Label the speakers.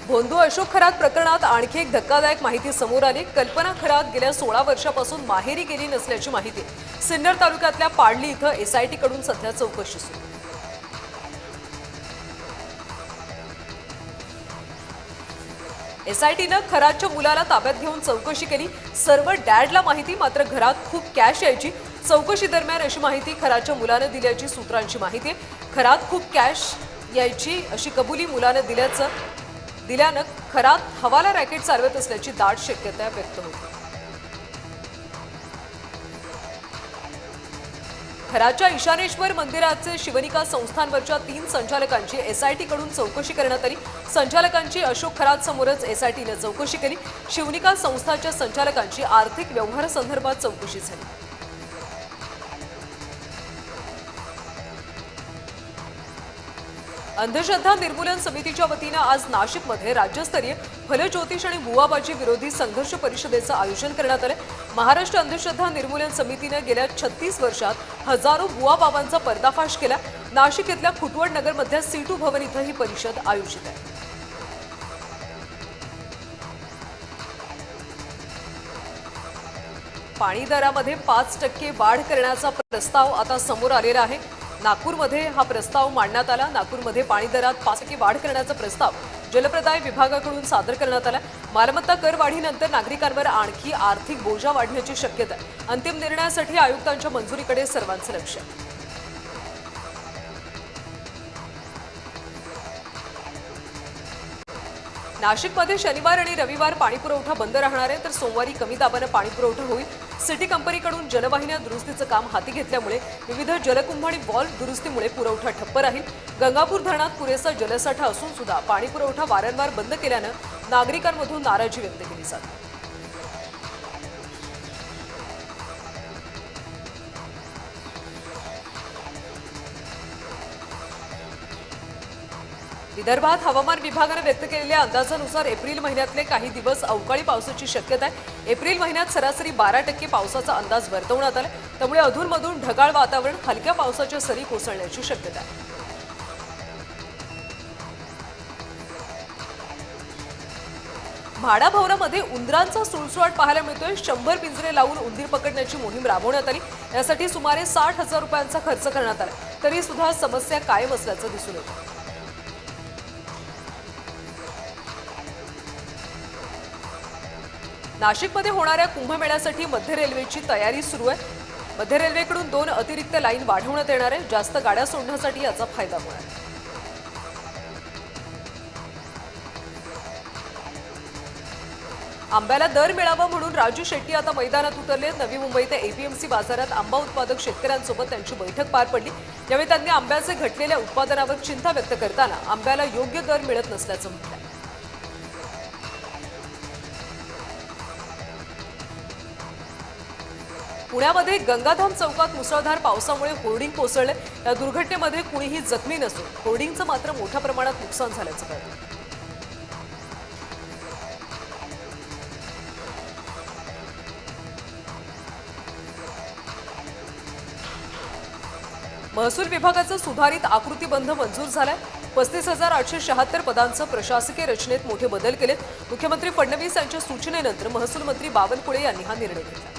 Speaker 1: भोंदू अशोक खरात प्रकरणात आणखी एक धक्कादायक माहिती समोर आली। कल्पना खरात गेल्या 16 वर्षापासून माहेरी गेली नसल्याची माहिती सिन्नर तालुक्यातल्या पाडली इथं एसआयटी कडून सध्या चौकशी सुरू। एसआयटीनं खरातच्या मुलाला ताब्यात घेऊन चौकशी केली। सर्व डॅडला माहिती, मात्र घरात खूप कॅश यायची। चौकशी दरम्यान अशी माहिती खरातच्या मुलानं दिल्याची सूत्रांची माहिती आहे। खरात खूप कॅश यायची अशी कबुली मुलानं दिल्यानं खरात हवाला रॅकेट चालवत असल्याची दाट शक्यता व्यक्त होती। खरातच्या ईशानेश्वर मंदिराचे शिवनिका संस्थांवरच्या 3 संचालकांची एसआयटी कडून चौकशी करण्यात आली। संचालकांची अशोक खरात समोरच एसआयटीने चौकशी केली। शिवनिका संस्थांच्या संचालकांची आर्थिक व्यवहारासंदर्भात चौकशी झाली। अंधश्रद्धा निर्मूलन समितीच्या वतीने आज नाशिकमध्ये राज्यस्तरीय फलज्योतिष आणि बुवाबाजी विरोधी संघर्ष परिषदेचं आयोजन करण्यात आले। महाराष्ट्र अंधश्रद्धा निर्मूलन समितीने गेल्या 36 वर्षात हजारो बुवाबाबांचा पर्दाफाश केला। नाशिक इथल्या खुटवड नगरमधल्या सीटू भवन इथं ही परिषद आयोजित आहे। पाणी दरामध्ये 5% वाढ करण्याचा प्रस्ताव आता समोर आलेला आहे। नागपूरमध्ये हा प्रस्ताव मांडण्यात आला। नागपूरमध्ये पाणी दरात 5% वाढ करण्याचा प्रस्ताव जलप्रदाय विभागाकडून सादर करण्यात आला। मालमत्ता कर वाढीनंतर नागरिकांवर आणखी आर्थिक बोजा वाढण्याची शक्यता आहे। अंतिम निर्णयासाठी आयुक्तांच्या मंजुरीकडे सर्वांचं लक्ष आहे। नाशिकमध्ये शनिवार आणि रविवार पाणीपुरवठा बंद राहणार आहे, तर सोमवारी कमी दाबाने पाणीपुरवठा होईल। सिटी कंपनीकडून जलवाहिन्या दुरुस्तीचं काम हाती घेतल्यामुळे विविध जलकुंभ आणि वॉल्व दुरुस्तीमुळे पुरवठा ठप्प राहील। गंगापूर धरणात पुरेसा जलसाठा असून सुद्धा पाणीपुरवठा वारंवार बंद केल्यानं नागरिकांमधून नाराजी व्यक्त केली जाते। विदर्भात हवामान विभागाने व्यक्त केलेल्या अंदाजानुसार एप्रिल महिन्यातले काही दिवस अवकाळी पावसाची शक्यता आहे। एप्रिल महिन्यात सरासरी 12% पावसाचा अंदाज वर्तवण्यात आला, त्यामुळे अधूनमधून ढगाळ वातावरण, हलक्या पावसाच्या सरी कोसळण्याची शक्यता आहे। म्हाडा भवरामध्ये उंदरांचा सुळसुळाट पाहायला मिळतोय। 100 पिंजरे लावून उंदीर पकडण्याची मोहीम राबवण्यात आली। यासाठी सुमारे 60,000 रुपयांचा खर्च करण्यात आला, तरी सुद्धा समस्या कायम असल्याचं दिसून येतं। नाशिकमध्ये होणाऱ्या कुंभमेळ्यासाठी मध्य रेल्वेची तयारी सुरू आहे। मध्य रेल्वेकडून 2 अतिरिक्त लाईन वाढवण्यात येणार आहे। जास्त गाड्या सोडण्यासाठी याचा फायदा होणार आहे। आंब्याला दर मिळावा म्हणून राजू शेट्टी आता मैदानात उतरले। नवी मुंबईत एपीएमसी बाजारात आंबा उत्पादक शेतकऱ्यांसोबत त्यांची बैठक पार पडली। यावेळी त्यांनी आंब्याचे घटलेल्या उत्पादनावर चिंता व्यक्त करताना आंब्याला योग्य दर मिळत नसल्याचं म्हटलं। पुण्यामध्ये गंगाधाम चौकात मुसळधार पावसामुळे होर्डिंग कोसळले। या दुर्घटनेमध्ये कुणीही जखमी नसून होर्डिंगचं मात्र मोठ्या प्रमाणात नुकसान झाल्याचं कळतं। महसूल विभागाचं सुधारित आकृतीबंध मंजूर झालाय। 35,876 पदांचं प्रशासकीय रचनेत मोठे बदल केलेत। मुख्यमंत्री फडणवीस यांच्या सूचनेनंतर महसूल मंत्री बावनकुळे यांनी हा निर्णय घेतला।